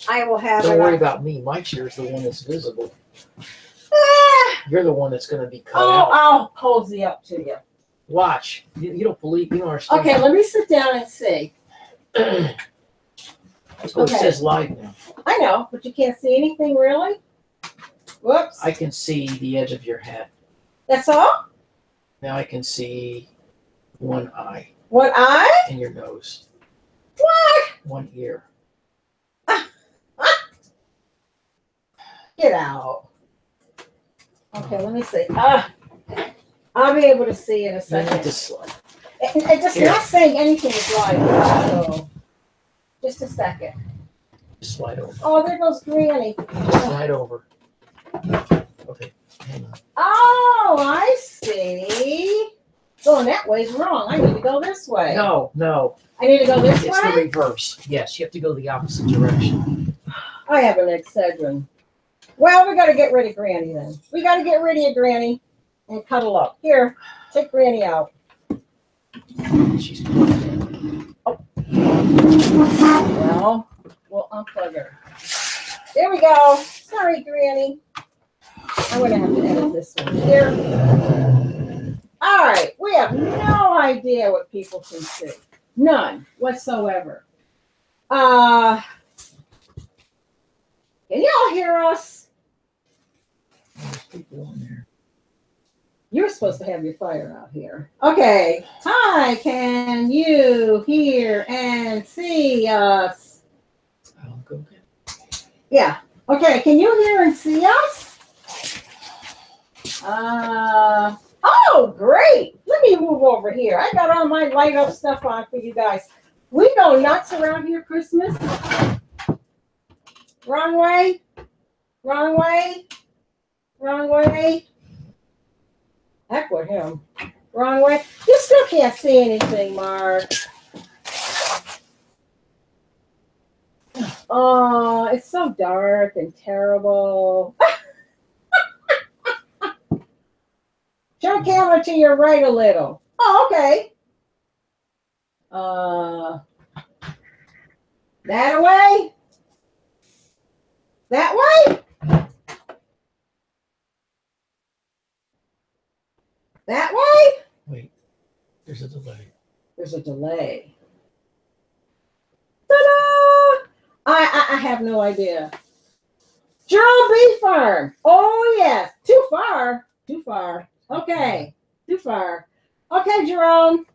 I will have Don't it worry up. about me. My chair is the one that's visible. Ah, You're the one that's going to be cut oh, out. I'll cozy up to you. Watch. You don't believe, you don't understand. Okay, let me sit down and see. Oh, it says live now. I know, but you can't see anything really? Whoops. I can see the edge of your hat. That's all? Now I can see one eye. One eye? And your nose. What? One ear. Get out. Okay, let me see. I'll be able to see in a You second. need to slide. It's just not saying anything is live. So, just a second. Slide over. Oh, there goes Granny. Slide over. Okay, hang on. Oh, I see. Going that way's wrong. I need to go this way. No. I need to go this It's way? the reverse. Yes, you have to go the opposite direction. I have an Excedrin. Well, we got to get rid of Granny then. We got to get rid of Granny and cuddle up. Here, take Granny out. She's plugged. Well, we'll unplug her. There we go. Sorry, Granny. I'm going to have to edit this one here. All right. We have no idea what people can see. None whatsoever. Can y'all hear us? There's people on there. You're supposed to have your fire out here. Okay. Hi, can you hear and see us? I'll go get it. Yeah. Okay. Can you hear and see us? Oh, great. Let me move over here. I got all my light up stuff on for you guys. We go nuts around here Christmas. Wrong way. Wrong way. Wrong way. Heck with him. Wrong way. You still can't see anything, Mark. Oh, it's so dark and terrible. Show camera to your right a little. Oh, okay. That way? That way? That way? Wait, there's a delay. There's a delay. Ta-da! I have no idea. Jerome Bee Farm. Oh, yes. Too far. Too far. Okay. Too far. Okay, Jerome.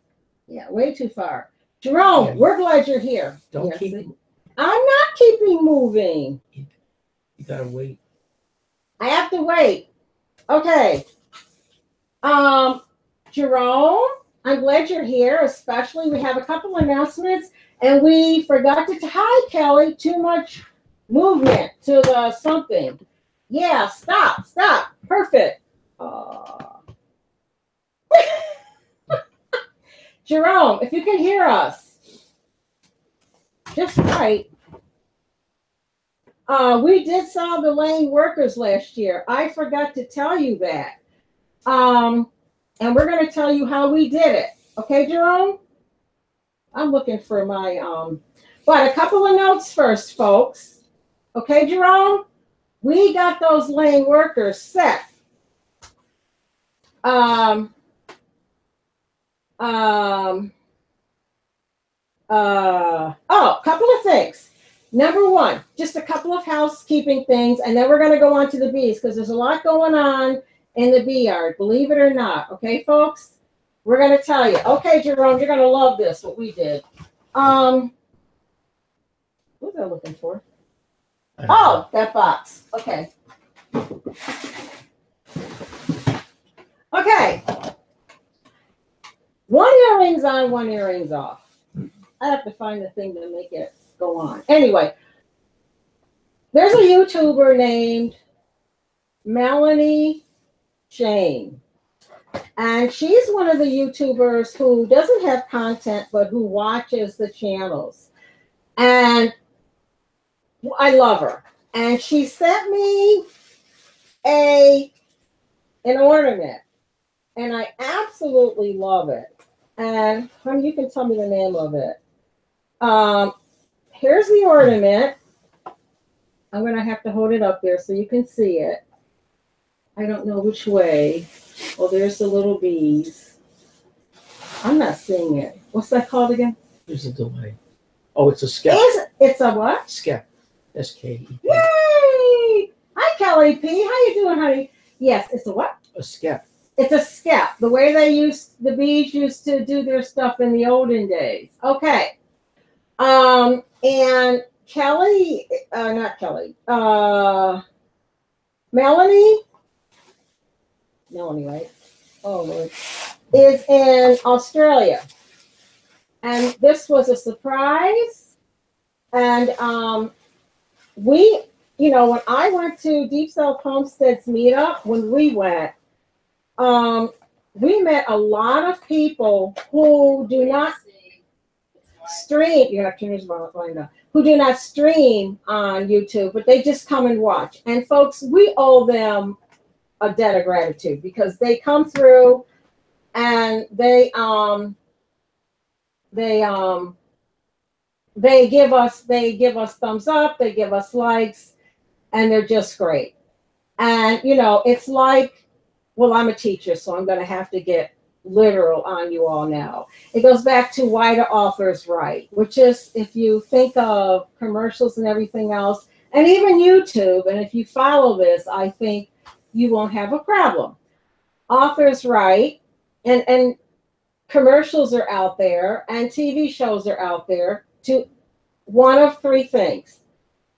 Yeah, way too far. Jerome, Yeah, we're glad you're here. Don't Yes, keep. see? I'm not keeping moving. You gotta wait. I have to wait. Okay. Jerome, I'm glad you're here, especially we have a couple announcements and we forgot to, hi Kelly, too much movement to the something. Yeah, stop. Perfect. Jerome, if you can hear us, just right. We did solve the lane workers last year. I forgot to tell you that. And we're going to tell you how we did it. Okay, Jerome? I'm looking for my, but a couple of notes first, folks. Okay, Jerome? We got those lane workers set. A couple of things. Number one, just a couple of housekeeping things, and then we're going to go on to the bees because there's a lot going on in the bee yard, believe it or not. Okay, folks? We're going to tell you. Okay, Jerome, you're going to love this, what we did. What was I looking for? Oh, that box. Okay. Okay. One earring's on, one earring's off. I have to find the thing to make it go on. Anyway, there's a YouTuber named Melanie Shane. And she's one of the YouTubers who doesn't have content, but who watches the channels. And I love her. And she sent me an ornament. And I absolutely love it. And honey, you can tell me the name of it. Here's the ornament. I'm going to have to hold it up there so you can see it. I don't know which way. Oh, there's the little bees. I'm not seeing it. What's that called again? There's a delay. Oh, it's a skep. It's a what? Skep. S-K-E-P. Yay! Hi, Kelly P. How you doing, honey? Yes, it's a what? A skep. It's a skep. The way the bees used to do their stuff in the olden days. Okay. And Kelly, not Kelly, Melanie, right? Oh, Lord, is in Australia. And this was a surprise. And we, when I went to Deep South Homestead's meetup, when we went, we met a lot of people who do not stream. You have to turn this volume down. Who do not stream on YouTube, but they just come and watch. And folks, we owe them a debt of gratitude because they come through and they give us thumbs up, they give us likes, and they're just great. And it's like, well, I'm a teacher, so I'm going to have to get literal on you all now. It goes back to why the author's right, which is if you think of commercials and everything else, and even YouTube, and if you follow this, I think you won't have a problem. Author's right, and commercials are out there, and TV shows are out there to one of three things: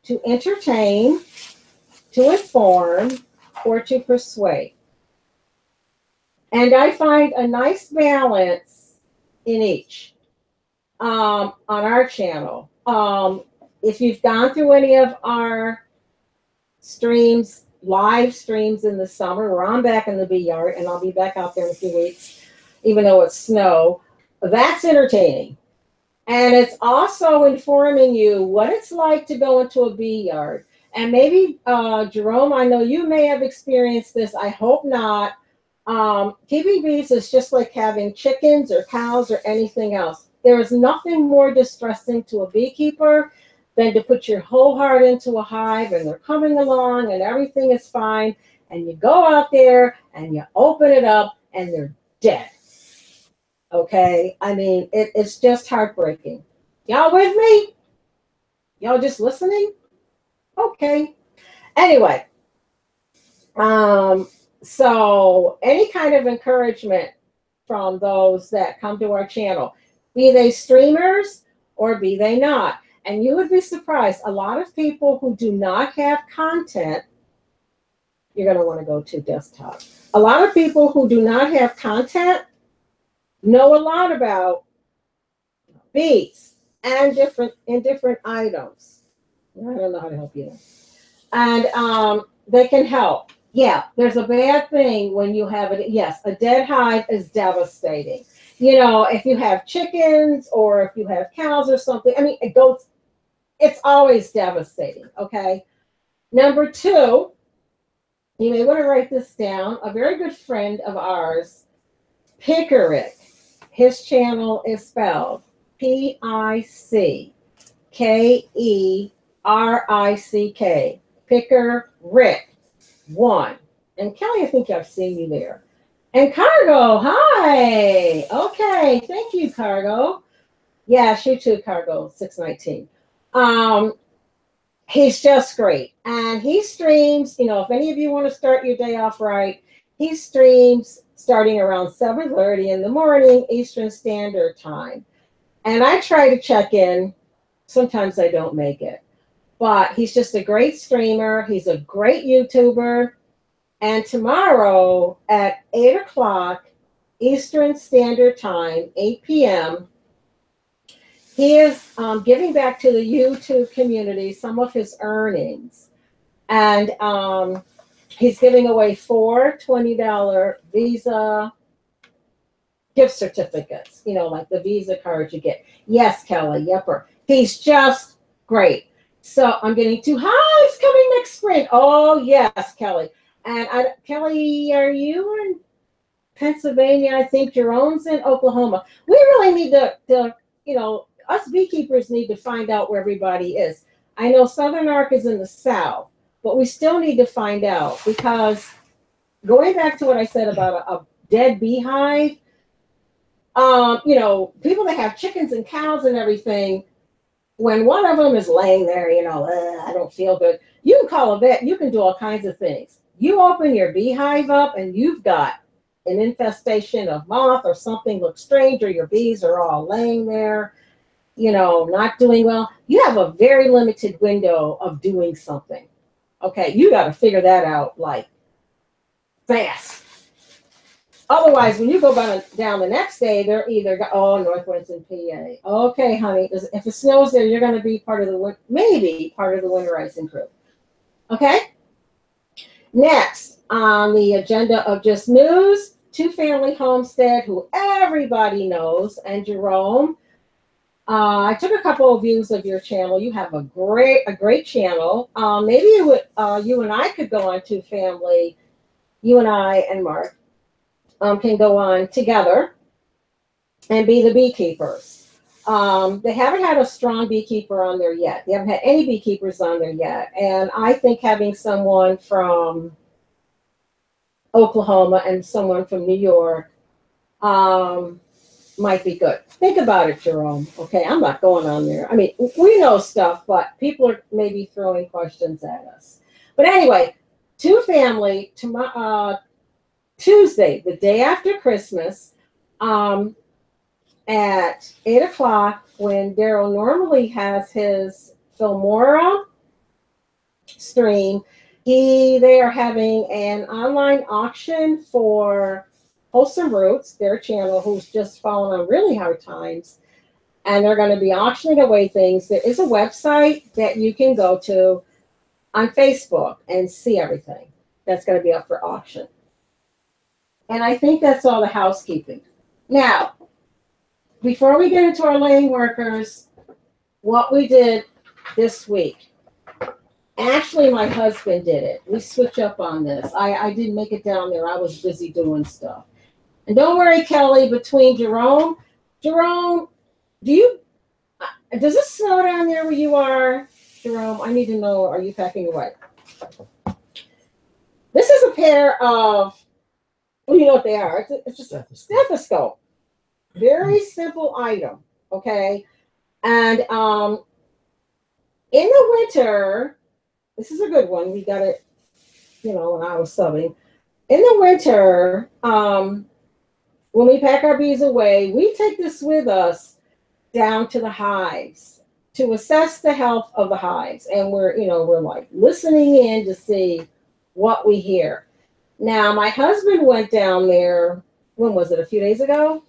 to entertain, to inform, or to persuade. And I find a nice balance in each on our channel. If you've gone through any of our streams, live streams in the summer, where I'm back in the bee yard, and I'll be back out there in a few weeks, even though it's snow, that's entertaining. And it's also informing you what it's like to go into a bee yard. And maybe, Jerome, I know you may have experienced this. I hope not. Keeping bees is just like having chickens or cows or anything else. There is nothing more distressing to a beekeeper than to put your whole heart into a hive and they're coming along and everything is fine. And you go out there and you open it up and they're dead. Okay? I mean, it's just heartbreaking. Y'all with me? Y'all just listening? Okay. Anyway, so any kind of encouragement from those that come to our channel, be they streamers or be they not. And you would be surprised, a lot of people who do not have content, you're going to want to go to desktop. A lot of people who do not have content know a lot about bees and different items. I don't know how to help you. And they can help. Yeah, there's a bad thing when you have it. Yes, a dead hive is devastating. If you have chickens or if you have cows or something, I mean, goats, it's always devastating, okay? Number two, you may want to write this down. A very good friend of ours, Pickerick, his channel is spelled Pickerick, Pickerick. One. And Kelly, I think I've seen you there. And Cargo, hi. Okay, thank you, Cargo. Yeah, you too, Cargo, 619. He's just great. And he streams, if any of you want to start your day off right, he streams starting around 7:30 in the morning, Eastern Standard Time. And I try to check in. Sometimes I don't make it. But he's just a great streamer. He's a great YouTuber. And tomorrow at 8 o'clock Eastern Standard Time, 8 p.m., he is giving back to the YouTube community some of his earnings. And he's giving away 4 $20 Visa gift certificates, like the Visa card you get. Yes, Kelly, yepper. He's just great. So I'm getting 2 hives coming next spring. Oh, yes, Kelly. And Kelly, are you in Pennsylvania? I think Jerome's in Oklahoma. We really need to us beekeepers need to find out where everybody is. I know Southern Arc is in the south, but we still need to find out, because going back to what I said about a dead beehive, people that have chickens and cows and everything, when one of them is laying there, I don't feel good, you can call a vet, you can do all kinds of things. You open your beehive up and you've got an infestation of moth, or something looks strange, or your bees are all laying there, not doing well. You have a very limited window of doing something. Okay, you got to figure that out like fast. Otherwise, when you go down the next day, they're either Northwind's in PA. Okay, honey, if it snows there, you're going to be maybe part of the winterizing crew. Okay. Next on the agenda of just news, two-family homestead, who everybody knows, and Jerome. I took a couple of views of your channel. You have a great channel. Maybe you and I could go on two-family. You and I and Mark can go on together and be the beekeepers. They haven't had a strong beekeeper on there yet. They haven't had any beekeepers on there yet. And I think having someone from Oklahoma and someone from New York might be good. Think about it, Jerome. Okay, I'm not going on there. I mean, we know stuff, but people are maybe throwing questions at us. But anyway, two-family, Tuesday, the day after Christmas, at 8 o'clock, when Daryl normally has his Filmora stream, they are having an online auction for Wholesome Roots, their channel, who's just fallen on really hard times. And they're going to be auctioning away things. There is a website that you can go to on Facebook and see everything that's going to be up for auction. And I think that's all the housekeeping. Now, before we get into our laying workers, what we did this week. Actually, my husband did it. We switch up on this. I didn't make it down there. I was busy doing stuff. And don't worry, Kelly, between Jerome, does it snow down there where you are? Jerome, I need to know, are you packing away? This is a pair of, well, you know what they are. It's just a stethoscope. Very simple item, okay? And in the winter, this is a good one. We got it, when I was subbing. In the winter, when we pack our bees away, we take this with us down to the hives to assess the health of the hives. And we're like listening in to see what we hear. Now, my husband went down there, when was it, a few days ago?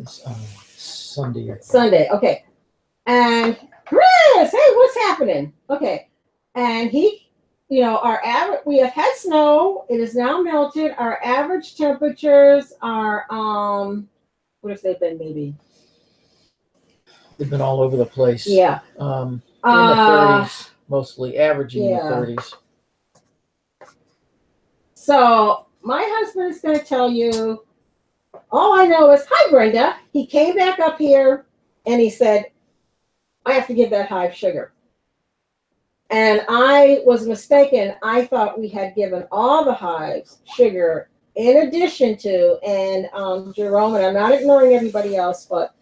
Sunday. Sunday, okay. And Chris, hey, what's happening? Okay. And our average, we have had snow. It is now melted. Our average temperatures are, what have they been, maybe? They've been all over the place. Yeah. In the 30s, mostly, averaging in the 30s. So my husband is going to tell you, all I know is, hi, Brenda. He came back up here and he said, I have to give that hive sugar. And I was mistaken. I thought we had given all the hives sugar in addition to, and Jerome, and I'm not ignoring everybody else, but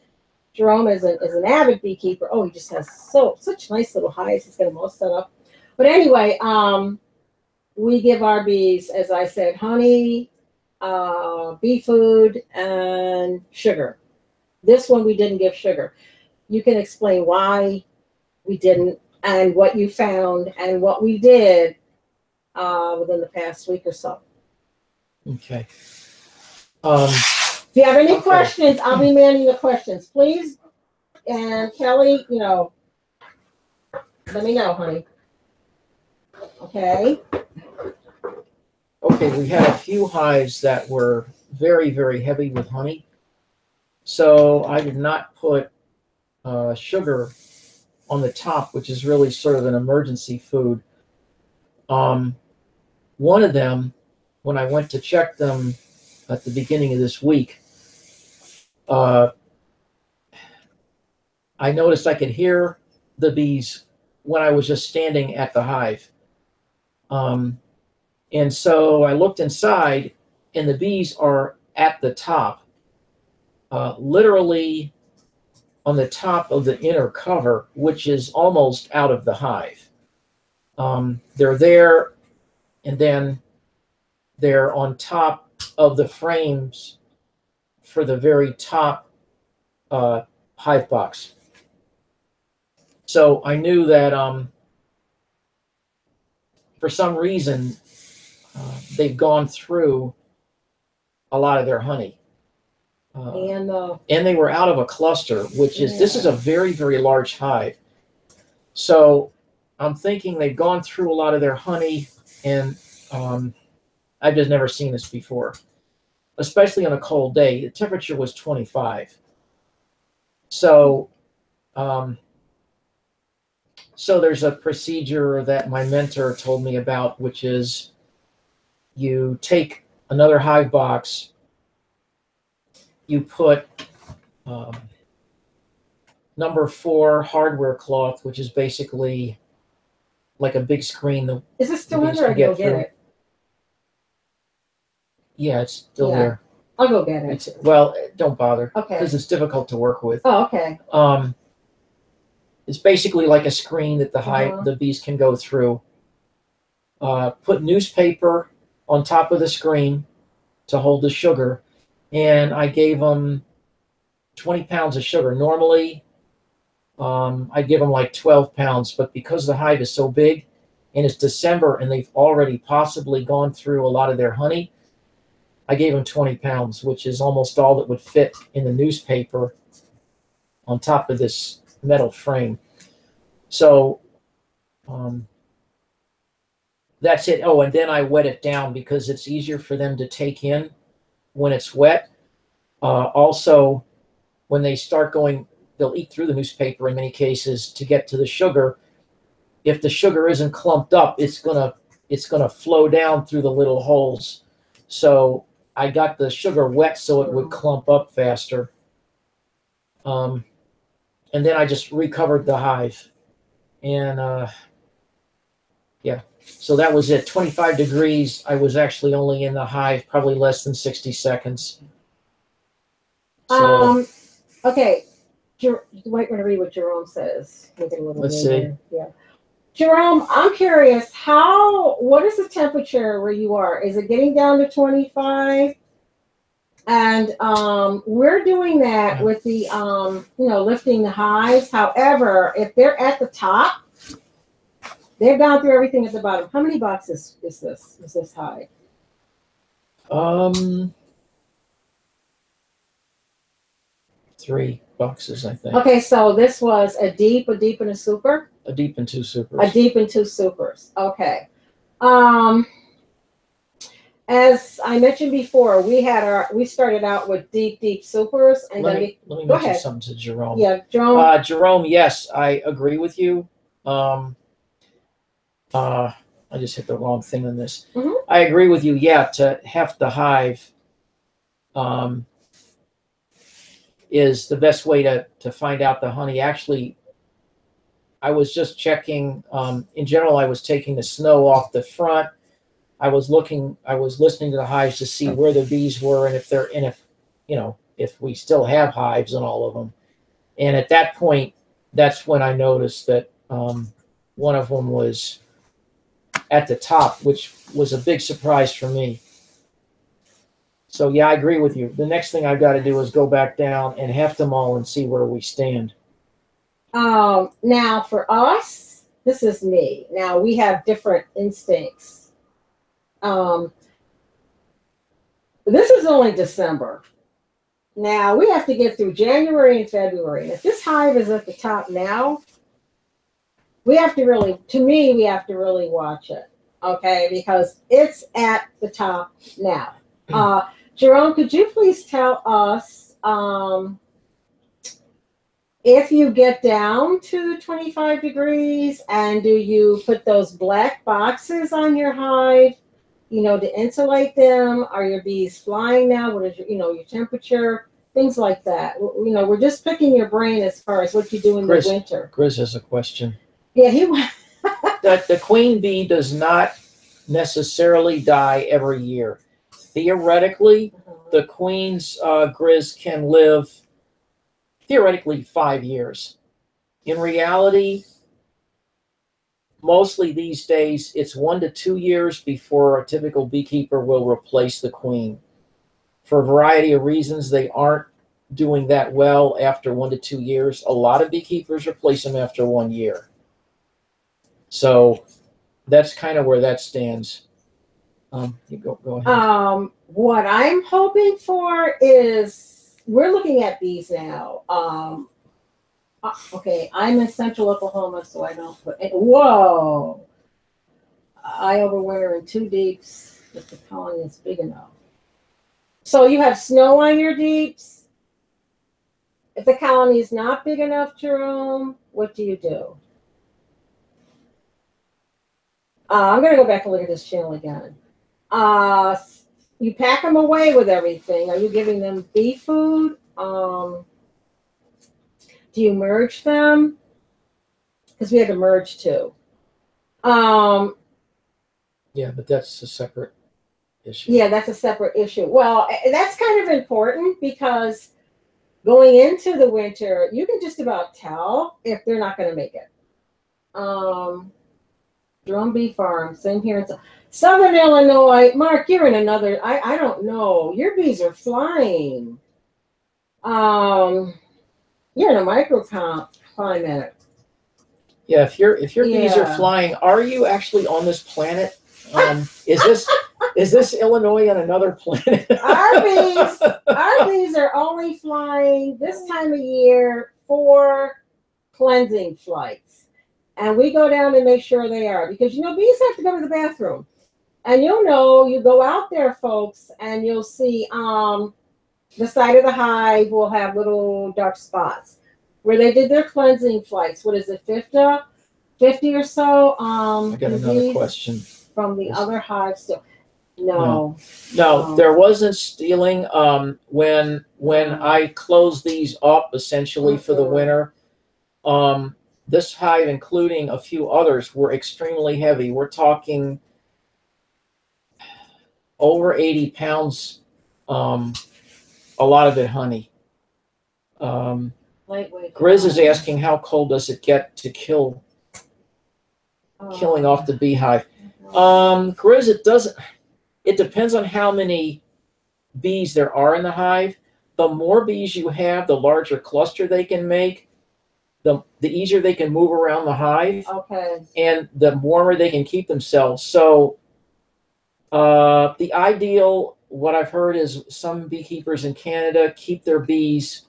Jerome is an avid beekeeper. Oh, he just has such nice little hives. He's got them all set up. But anyway, we give our bees, as I said, honey, bee food, and sugar. This one we didn't give sugar. You can explain why we didn't, and what you found, and what we did within the past week or so. Okay. If you have any questions, I'll be manning the questions, please. And Kelly, let me know, honey. Okay. Okay, we had a few hives that were very, very heavy with honey. So I did not put sugar on the top, which is really sort of an emergency food. One of them, when I went to check them at the beginning of this week, I noticed I could hear the bees when I was just standing at the hive. And so I looked inside, and the bees are at the top, literally on the top of the inner cover, which is almost out of the hive. They're there, and then they're on top of the frames for the very top hive box. So I knew that for some reason they've gone through a lot of their honey. And they were out of a cluster, which is, this is a very, very large hive. So I'm thinking they've gone through a lot of their honey, and I've just never seen this before, especially on a cold day. The temperature was 25. So, so there's a procedure that my mentor told me about, which is you take another hive box, you put number 4 hardware cloth, which is basically like a big screen. Is it still in there? I can go get it. Yeah, it's still there. I'll go get it. Well, don't bother. Okay. Because it's difficult to work with. Oh, okay. It's basically like a screen that the hive, the bees can go through. Put newspaper on top of the screen to hold the sugar, and I gave them 20 pounds of sugar. Normally, I'd give them like 12 pounds, but because the hive is so big, and it's December, and they've already possibly gone through a lot of their honey, I gave them 20 pounds, which is almost all that would fit in the newspaper on top of this metal frame. So that's it. Oh, and then I wet it down because it's easier for them to take in when it's wet. Also, when they start going, they'll eat through the newspaper in many cases to get to the sugar. If the sugar isn't clumped up, it's gonna flow down through the little holes. So I got the sugar wet so it would clump up faster. And then I just recovered the hive. And yeah, so that was it. 25 degrees. I was actually only in the hive probably less than 60 seconds. So, okay. You might want to read what Jerome says. Make it a little let's see. Yeah. Jerome, I'm curious, what is the temperature where you are? Is it getting down to 25? And we're doing that with the, lifting the hives. However, if they're at the top, they've gone through everything at the bottom. How many boxes is this hive? 3 boxes, I think. Okay, so this was a deep, and a super? A deep and 2 supers. A deep and 2 supers. Okay. As I mentioned before, we started out with deep supers, and let me mention something to Jerome. Yeah, Jerome. Jerome, yes, I agree with you. I just hit the wrong thing on this. I agree with you. Yeah, to heft the hive is the best way to find out the honey. Actually, I was just checking. In general, I was taking the snow off the front. I was listening to the hives to see where the bees were, and if we still have hives in all of them. And at that point, that's when I noticed that one of them was at the top, which was a big surprise for me. So yeah, I agree with you. The next thing I've got to do is go back down and heft them all and see where we stand. Now for us, this is me. Now we have different instincts. This is only December. Now we have to get through January and February. And if this hive is at the top now, we have to really watch it. Okay, because it's at the top now. Jerome, could you please tell us if you get down to 25 degrees, and do you put those black boxes on your hive, to insulate them? Are your bees flying now? What is your temperature? things like that. You know, we're just picking your brain as far as what you do in the winter. Chris has a question. Yeah, That the queen bee does not necessarily die every year. Theoretically, the queen's Grizz can live theoretically 5 years. In reality, mostly these days, it's 1 to 2 years before a typical beekeeper will replace the queen. For a variety of reasons, they aren't doing that well after 1 to 2 years. A lot of beekeepers replace them after 1 year. So that's kind of where that stands. You go ahead. What I'm hoping for is we're looking at bees now. Okay, I'm in central Oklahoma, so I don't put it. Whoa! I overwinter in 2 deeps if the colony is big enough. So you have snow on your deeps. If the colony is not big enough, Jerome, what do you do? I'm going to go back and look at this channel again. You pack them away with everything. Are you giving them bee food? Do you merge them? Because we had to merge too. Yeah, but that's a separate issue. Yeah, that's a separate issue. Well, that's kind of important because going into the winter, you can just about tell if they're not going to make it. Drum Bee Farm, same here in Southern Illinois. Mark, you're in another, I don't know. Your bees are flying. You're in a microclimate. Yeah, if your bees are flying, are you actually on this planet? Is this Illinois on another planet? Our bees are only flying this time of year for cleansing flights. And we go down and make sure they are, because you know bees have to go to the bathroom. And you go out there, folks, and you'll see the side of the hive will have little dark spots where they did their cleansing flights. What is it, 50 or so? I got another question. From the other hives still. No, there wasn't stealing. When I closed these up essentially for the winter, this hive, including a few others, were extremely heavy. We're talking over 80 pounds. A lot of it honey. Lightweight. Grizz is asking how cold does it get to killing off the beehive. Grizz, it depends on how many bees there are in the hive. The more bees you have, the larger cluster they can make, the easier they can move around the hive. Okay. And the warmer they can keep themselves. So the ideal, what I've heard is some beekeepers in Canada keep their bees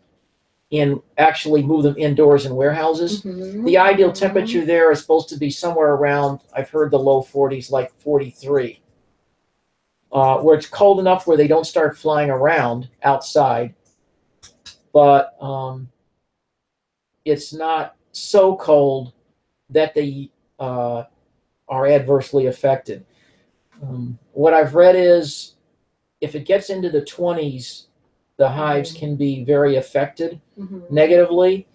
actually move them indoors in warehouses. Mm-hmm. The ideal temperature there is supposed to be somewhere around, I've heard the low 40s, like 43. Where it's cold enough where they don't start flying around outside, but it's not so cold that they are adversely affected. What I've read is if it gets into the 20s, the hives can be very affected negatively.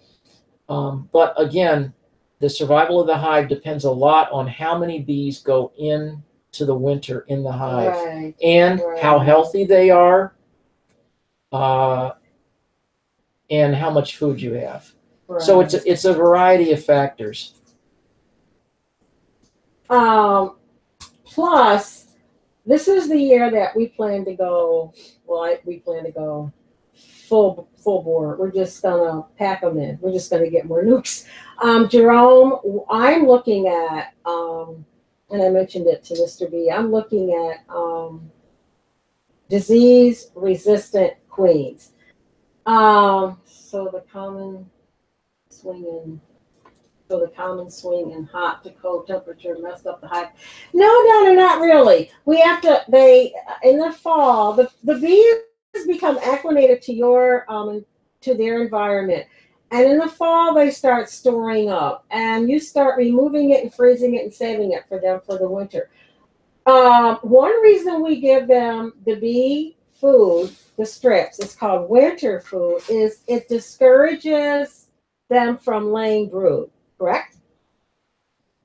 But again, the survival of the hive depends a lot on how many bees go in to the winter in the hive and how healthy they are and how much food you have. So it's a variety of factors. Plus, this is the year that we plan to go. Well, we plan to go full bore. We're just gonna pack them in. We're just gonna get more nukes. Jerome, I'm looking at and I mentioned it to Mr. B. I'm looking at disease-resistant queens. So the common swing in hot to cold temperature messed up the hive. No, not really. We have to. In the fall, the bees become acclimated to to their environment. And in the fall, they start storing up, and you start removing it and freezing it and saving it for them for the winter. One reason we give them the bee food, the strips, it's called winter food, is it discourages them from laying brood, correct?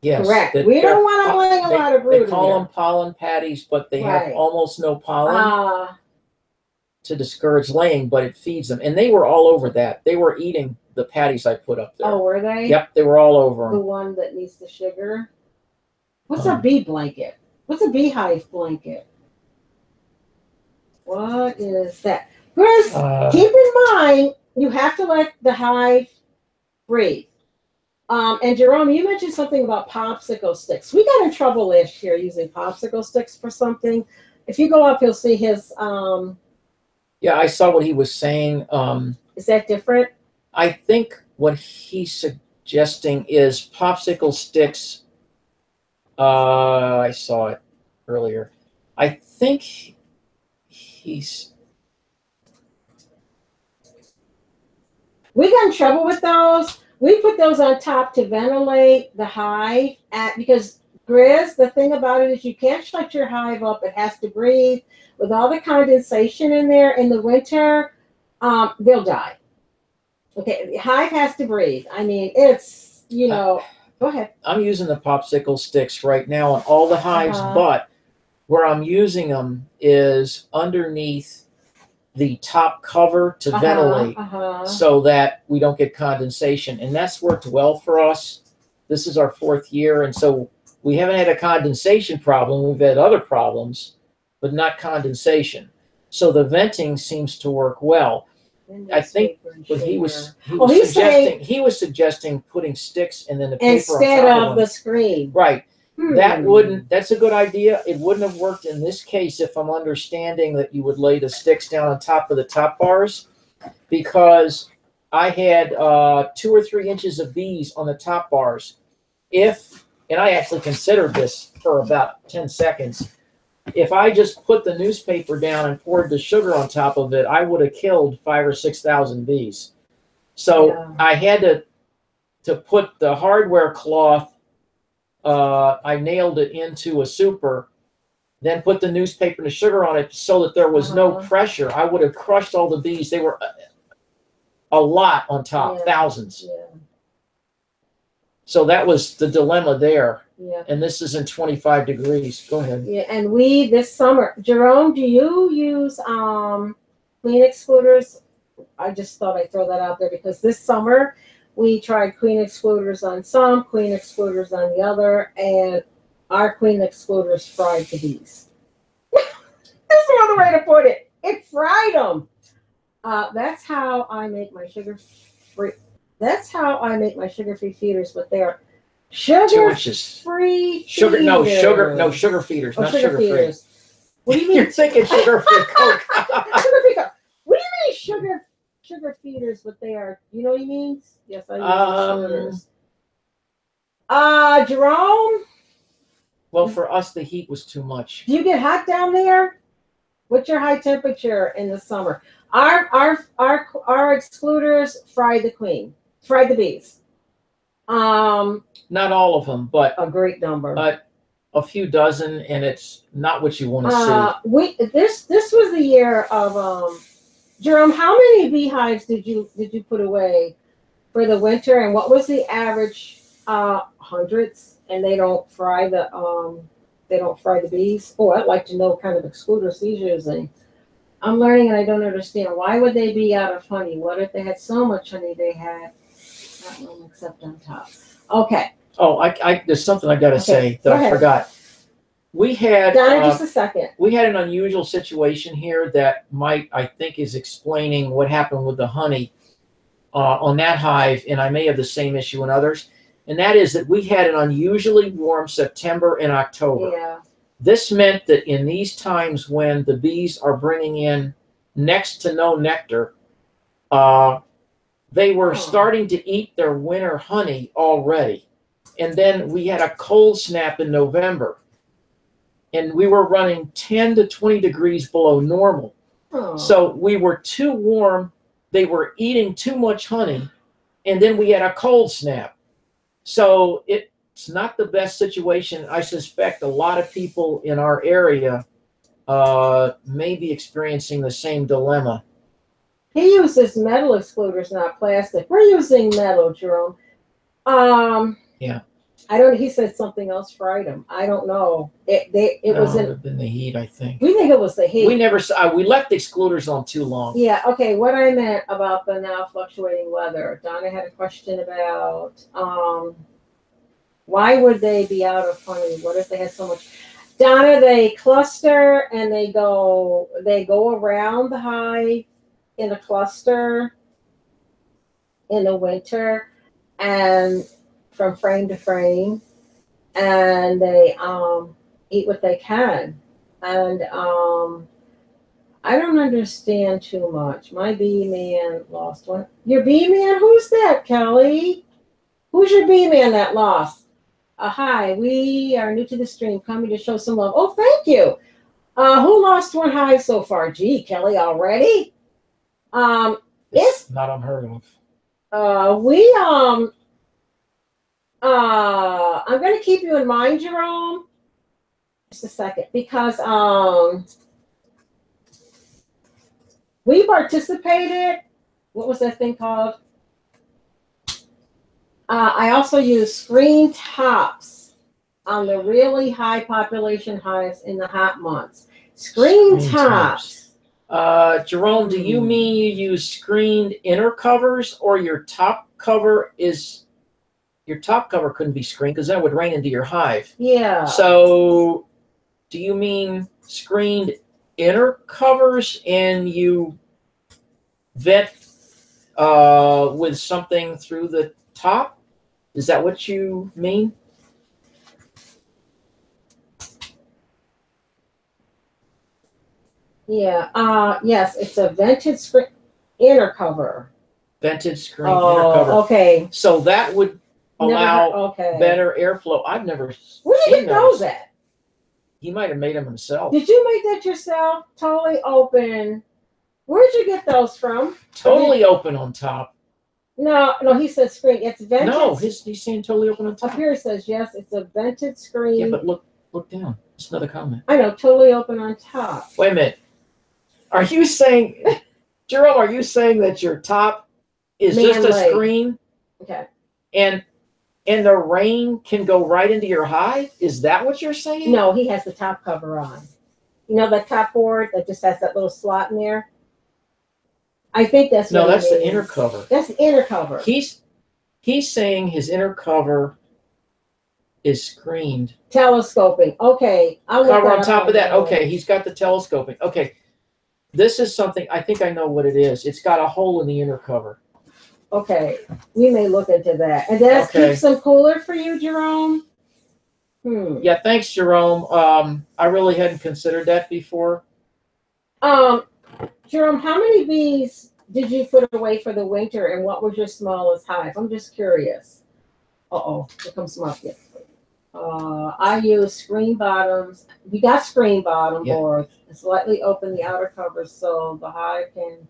Yes. Correct. We don't want them laying a lot of brood. They call them pollen patties, but they have almost no pollen to discourage laying, but it feeds them. And they were all over that. They were eating the patties I put up there. Oh, were they? Yep, they were all over them. The one that needs the sugar. What's a bee blanket? What's a beehive blanket? What is that? Chris, keep in mind, you have to let the hive breathe. And Jerome, you mentioned something about popsicle sticks. We got in trouble last year using popsicle sticks for something. If you go up, you'll see his. Yeah, I saw what he was saying. Is that different? I think what he's suggesting is popsicle sticks. I saw it earlier. I think he's. We got in trouble with those. We put those on top to ventilate the hive because Grizz, the thing about it is you can't shut your hive up. It has to breathe. With all the condensation in there in the winter, they'll die. Okay, the hive has to breathe. I mean, it's, go ahead. I'm using the popsicle sticks right now on all the hives, but where I'm using them is underneath the top cover to ventilate so that we don't get condensation. And that's worked well for us. This is our 4th year. And so we haven't had a condensation problem. We've had other problems, but not condensation. So the venting seems to work well. I think what he was suggesting putting sticks and then the paper instead on top of the screen. Right. That's a good idea. It wouldn't have worked in this case if I'm understanding that you would lay the sticks down on top of the top bars, because I had 2 or 3 inches of bees on the top bars. And I actually considered this for about 10 seconds. If I just put the newspaper down and poured the sugar on top of it, I would have killed 5,000 or 6,000 bees. So I had to put the hardware cloth. I nailed it into a super, then put the newspaper and the sugar on it so that there was no pressure. I would have crushed all the bees. They were a lot on top, thousands. So that was the dilemma there. And this is in 25 degrees. Go ahead. Yeah, and this summer, Jerome, do you use queen excluders? I just thought I'd throw that out there because this summer we tried queen excluders on some, queen excluders on the other, and our queen excluders fried the bees. That's no other way to put it. It fried them. That's how I make my sugar-free. That's how I make my sugar-free feeders, but they're sugar-free. Sugar feeders, not sugar-free. What do you mean? You're thinking sugar-free Coke. Sugar-free Coke. What do you mean sugar feeders, but they are, you know what he means? Yes, I use Jerome? Well, for us, the heat was too much. Do you get hot down there? What's your high temperature in the summer? Our excluders fry the bees. Not all of them, but a great number. A few dozen, and it's not what you want to see. This was the year of Jerome. How many beehives did you put away for the winter, and what was the average? Hundreds, and they don't fry the bees. Oh, I'd like to know what kind of excluders he's using. I'm learning, and I don't understand. Why would they be out of honey? What if they had so much honey they had that one except on top? Okay. Oh, there's something I got to say that I forgot. We had Donna, just a second. We had an unusual situation here that I think is explaining what happened with the honey on that hive, and I may have the same issue in others. And that is that we had an unusually warm September and October. Yeah. This meant that in these times when the bees are bringing in next to no nectar, they were starting to eat their winter honey already. And then we had a cold snap in November. And we were running 10 to 20 degrees below normal. So we were too warm. They were eating too much honey. And then we had a cold snap. So it's not the best situation. I suspect a lot of people in our area may be experiencing the same dilemma. He uses metal excluders, not plastic. We're using metal, Jerome. Yeah. I don't. He said something else fried him. I don't know. It No, was it would in. have been the heat, I think. We think it was the heat. We never saw. We left the excluders on too long. Yeah. Okay. What I meant about the now fluctuating weather. Donna had a question about why would they be out of honey? What if they had so much? Donna, they cluster and they go around the hive in a cluster in the winter and from frame to frame, and they eat what they can. And I don't understand too much. My bee man lost one. Your bee man? Who's that, Kelly? Who's your bee man that lost? Hi, we are new to the stream, coming to show some love. Oh, thank you. Who lost one hive so far? Gee, Kelly, already? It's not unheard of. I'm gonna keep you in mind, Jerome. Just a second, because we participated. What was that thing called? I also use screen tops on the really high population hives in the hot months. Screen tops. Jerome, do you mean you use screened inner covers, or your top cover is? Your top cover couldn't be screened because that would rain into your hive. Yeah. So, do you mean screened inner covers and you vent with something through the top? Is that what you mean? Yeah. Yes, it's a vented screen inner cover. Vented screen inner cover. Okay. So that would allow okay. better airflow. I've never Where did you get those at? He might have made them himself. Did you make that yourself? Totally open. Where'd you get those from? Totally open on top. No, he said screen. It's vented. No, he's saying totally open on top. Up here it says yes, it's a vented screen. Yeah, but look down. It's another comment. I know, totally open on top. Wait a minute. Are you saying, Gerald, are you saying that your top is just a screen? Okay. And the rain can go right into your hive? Is that what you're saying? No, he has the top cover on. You know the top board that just has that little slot in there? I think that's no, that's the inner cover. That's the inner cover. He's saying his inner cover is screened. Telescoping. Okay. I'll cover on top of that. Okay, he's got the telescoping. Okay. This is something, I think I know what it is. It's got a hole in the inner cover. Okay. We may look into that. And that keeps them cooler for you, Jerome? Yeah, thanks, Jerome. I really hadn't considered that before. Jerome, how many bees did you put away for the winter, and what was your smallest hive? I'm just curious. Uh-oh, here comes Mark. I use screen bottoms. We got screen bottom boards. Slightly open the outer cover so the hive can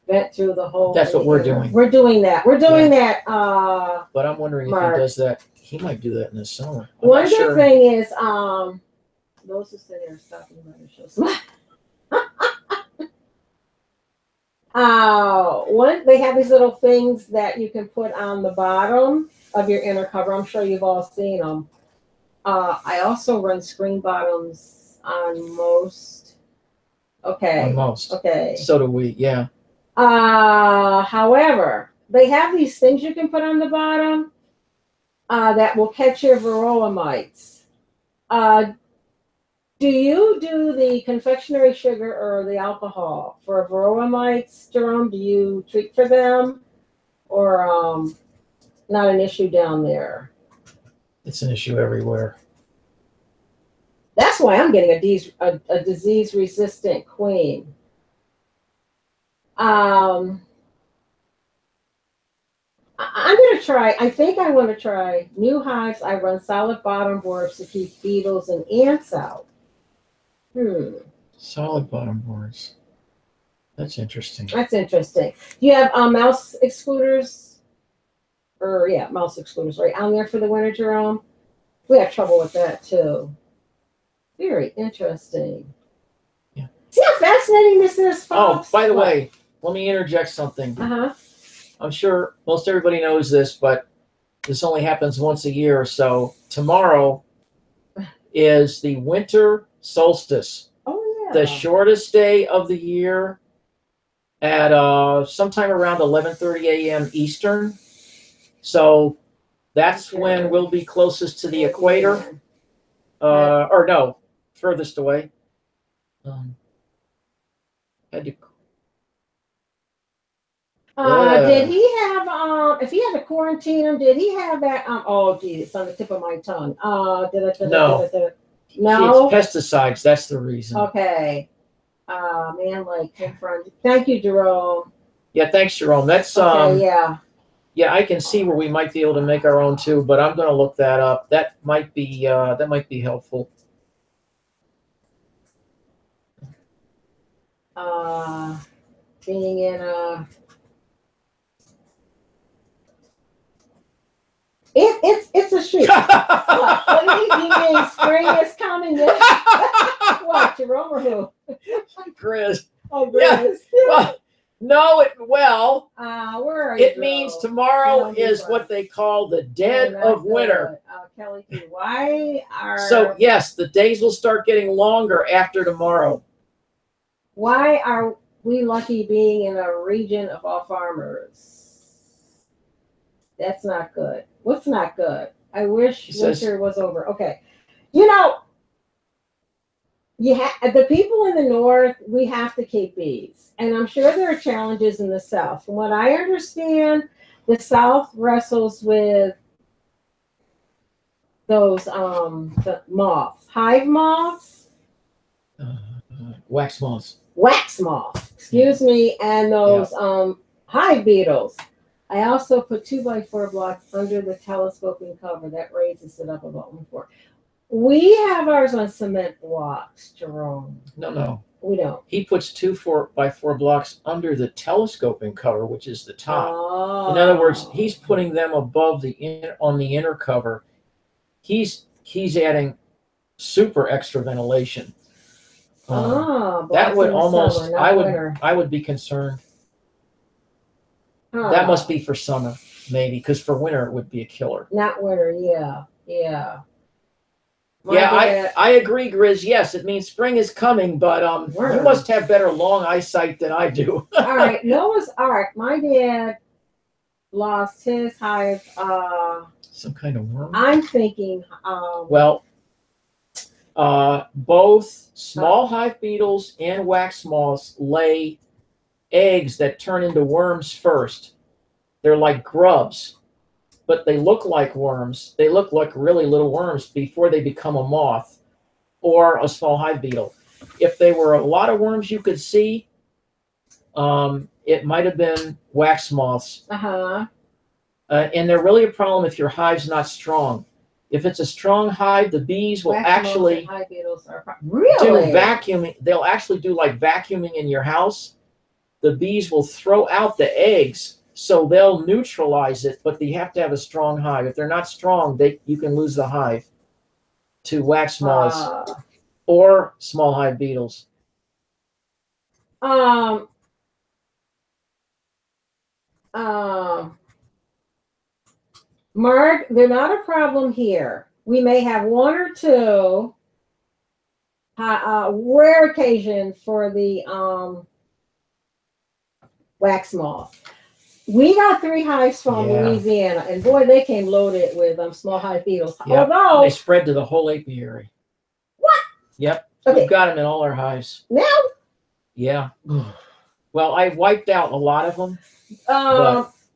vent through the hole. That's what we're doing. We're doing that. We're doing that. But I'm wondering if he does that. He might do that in the summer. One good thing is, those who sit there stopping by the show. They have these little things that you can put on the bottom of your inner cover. I'm sure you've all seen them. I also run screen bottoms on most. Okay. On most. Okay. So do we, yeah. However, they have these things you can put on the bottom that will catch your varroa mites. Do you do the confectionery sugar or the alcohol for varroa mites, Jerome? Do you treat for them, or not an issue down there? It's an issue everywhere. That's why I'm getting a disease-resistant queen. I'm going to try, I think I want to try new hives. I run solid bottom boards to keep beetles and ants out. Solid bottom boards. That's interesting. That's interesting. Do you have mouse excluders? Mouse excluders right on there for the winter, Jerome? We have trouble with that too. Very interesting. See how fascinating this is, Oh, folks? by the What? way, let me interject something. Uh-huh. I'm sure most everybody knows this, but this only happens once a year. So tomorrow is the winter solstice, Oh, the yeah. shortest day of the year at sometime around 11:30 a.m. Eastern. So that's when we'll be closest to the equator, or no, furthest away. Had to, Did he have if he had to quarantine him, did he have that oh geez, it's on the tip of my tongue. No. No. It's pesticides. That's the reason. Okay. Man, like confront. Thank you, Jerome. Yeah, thanks, Jerome. That's Okay, yeah. yeah, I can see where we might be able to make our own too, but I'm going to look that up. That might be helpful. Being in a it's a shoot. What do you mean spring is coming? What, Jerome or who? Grizz. Oh, Grizz. Yeah. Well, where are you? It means tomorrow is what they call the dead of winter. Kelly, why are So yes, the days will start getting longer after tomorrow. Why are we lucky being in a region of all farmers? That's not good. What's not good? I wish winter was over. Okay. You know, the people in the north, we have to keep bees. And I'm sure there are challenges in the south. From what I understand, the south wrestles with those the moths, hive moths, wax moths. Wax moths, excuse me, and those hive beetles. I also put 2x4 blocks under the telescoping cover that raises it up about 1 4. We have ours on cement blocks, Jerome. No. We don't. He puts 2 4x4 blocks under the telescoping cover, which is the top. Oh. In other words, he's putting them above on the inner cover. He's adding super extra ventilation. That would almost summer, I would be concerned. That must be for summer, maybe, because for winter it would be a killer. Not winter, yeah. I agree, Grizz. Yes, it means spring is coming, but you must have better long eyesight than I do. All right, Noah's Ark. My dad lost his hive. Some kind of worm. I'm thinking. Both small hive beetles and wax moths lay eggs that turn into worms first. They're like grubs, but they look like worms. They look like really little worms before they become a moth or a small hive beetle. If they were a lot of worms you could see, it might have been wax moths. And they're really a problem if your hive's not strong. If it's a strong hive, the bees will actually hive beetles are do vacuuming. They'll actually do like vacuuming in your house. The bees will throw out the eggs, so they'll neutralize it, but you have to have a strong hive. If they're not strong, you can lose the hive to wax moths or small hive beetles. Mark, they're not a problem here. We may have one or two rare occasion for the wax moth. We got 3 hives from Louisiana, and boy, they came loaded with small hive beetles. Yeah. Although they spread to the whole apiary. What? Yep. Okay. We've got them in all our hives. Now? Yeah. Well, I wiped out a lot of them.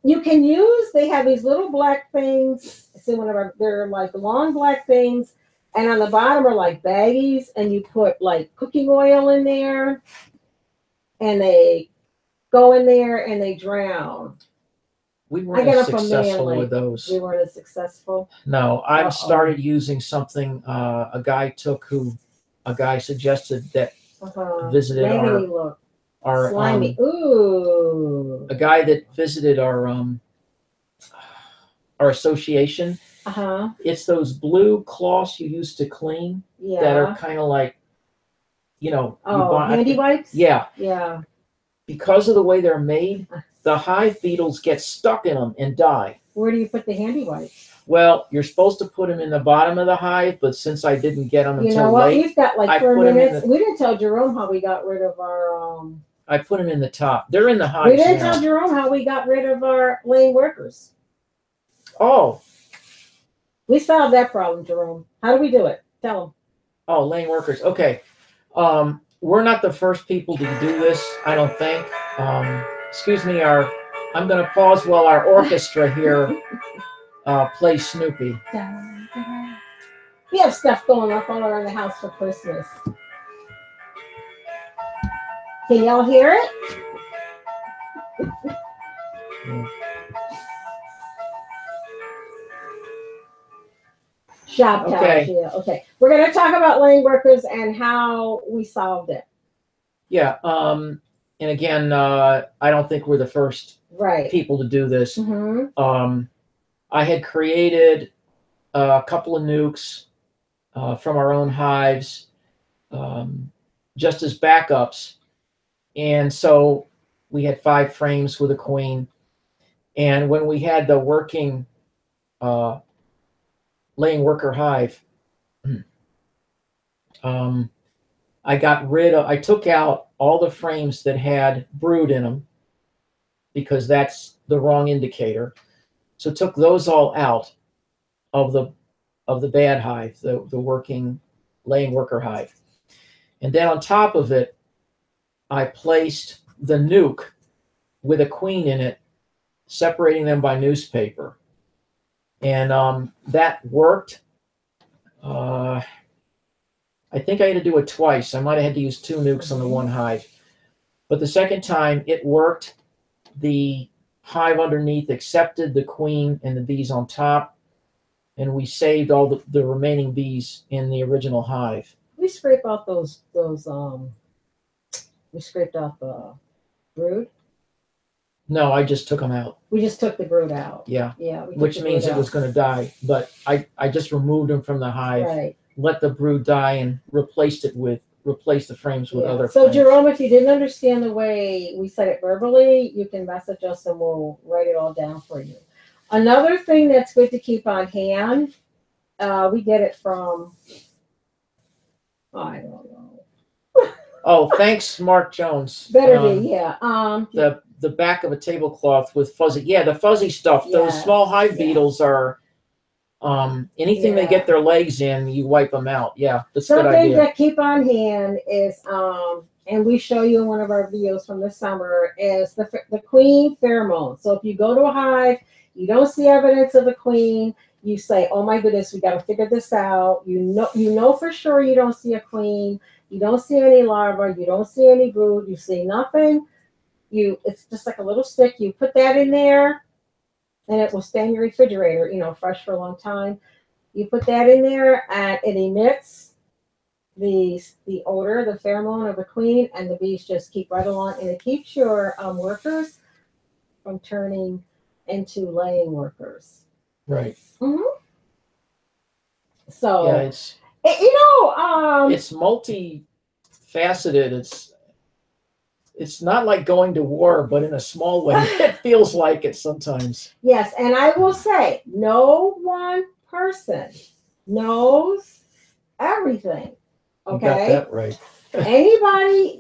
You can use. They have these little black things. See, whenever they're like long black things, and on the bottom are like baggies, and you put like cooking oil in there, and they go in there and they drown. We weren't as successful with those. We weren't as successful. No, I've started using something a guy suggested that visited our slimy. Ooh. A guy that visited our association. It's those blue cloths you use to clean that are kind of like you know, you Oh, buy. handy wipes? Yeah, Yeah. because of the way they're made, the hive beetles get stuck in them and die. Where do you put the handy wipes? Well, you're supposed to put them in the bottom of the hive, but since I didn't get them You know until what? late, We've got like I 4 put 'em in minutes. the- We didn't tell Jerome how we got rid of our. I put them in the top. They're in the We hives didn't now. tell Jerome how we got rid of our lane workers. Oh, We solved that problem, Jerome. How do we do it? Tell him. oh, lane workers. Okay. We're not the first people to do this, I don't think. Excuse me, I'm going to pause while our orchestra here plays Snoopy. We have stuff going up all around the house for Christmas. Can y'all hear it? Shop towels, Okay. yeah. Okay. We're going to talk about lane workers and how we solved it. Yeah. And again, I don't think we're the first Right. people to do this. Mm-hmm. I had created a couple of nukes from our own hives just as backups. And so we had 5 frames with a queen. And when we had the working laying worker hive, I took out all the frames that had brood in them because that's the wrong indicator. So took those all out of the bad hive, the working laying worker hive. And then on top of it, I placed the nuke with a queen in it, separating them by newspaper. And that worked. I think I had to do it twice. I might have had to use 2 nukes on the one hive. But the second time it worked. The hive underneath accepted the queen and the bees on top, and we saved all the remaining bees in the original hive. We scrape out those we scraped out the brood. No, I just took them out. We just took the brood out. Yeah. Yeah. Which means it was going to die, but I just removed them from the hive, right. Let the brood die, and replaced the frames with other So frames. Jerome, if you didn't understand the way we said it verbally, you can message us and we'll write it all down for you. Another thing that's good to keep on hand, we get it from, I don't know. Oh, thanks, Mark Jones. Better be, yeah. The back of a tablecloth with fuzzy. Yeah, the fuzzy stuff. Those Yes, small hive beetles are anything they get their legs in, you wipe them out. Yeah, that's a good something idea. to keep on hand is, and we show you in one of our videos from the summer, is the queen pheromone. So if you go to a hive, you don't see evidence of the queen, you say, "Oh my goodness, we got to figure this out." You know for sure you don't see a queen, you don't see any larvae, you don't see any brood, you see nothing. It's just like a little stick. You put that in there, and it will stay in your refrigerator, fresh for a long time. You put that in there, and it emits the odor, the pheromone of the queen, and the bees just keep right along, and it keeps your workers from turning into laying workers. Right. Mm-hmm. So yeah, it's multifaceted. It's not like going to war, but in a small way, it feels like it sometimes. Yes, and I will say, no one person knows everything. Okay. You got that right. Everybody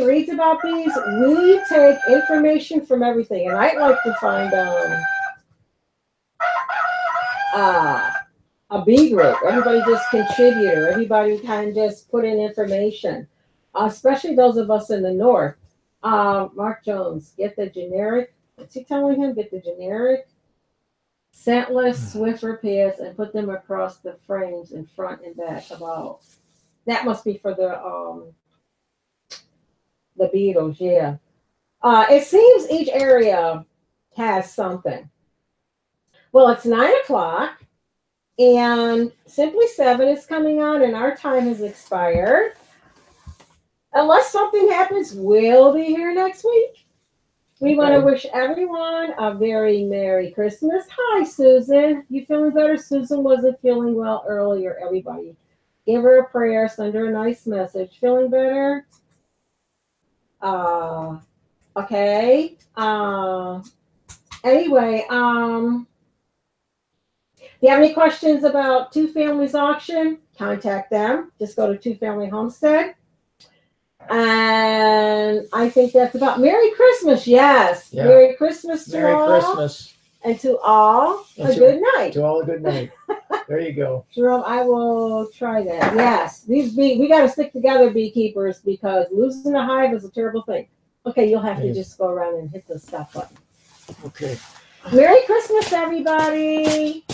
reads about bees. We take information from everything, and I'd like to find a bee group. Everybody just contribute, or everybody kind of just put in information, especially those of us in the north. Mark Jones, get the generic. What's he telling him? Get the generic scentless Swiffer pairs and put them across the frames in front and back. That must be for the beetles. Yeah. It seems each area has something. Well, it's 9:00. And Simply 7 is coming on, and our time has expired. Unless something happens, we'll be here next week. We want to wish everyone a very Merry Christmas. Hi, Susan. You feeling better? Susan wasn't feeling well earlier, everybody. Give her a prayer. Send her a nice message. Feeling better? Okay. Anyway, if you have any questions about Two Families Auction, contact them. Just go to Two Family Homestead. And I think that's about Merry Christmas. Yes. Yeah. Merry Christmas to Merry all. Christmas. And to all, And a good night. To all a good night. There you go. Jerome, I will try that. Yes. We got to stick together, beekeepers, because losing a hive is a terrible thing. Okay, you'll have to just go around and hit the stop button. Okay. Merry Christmas, everybody.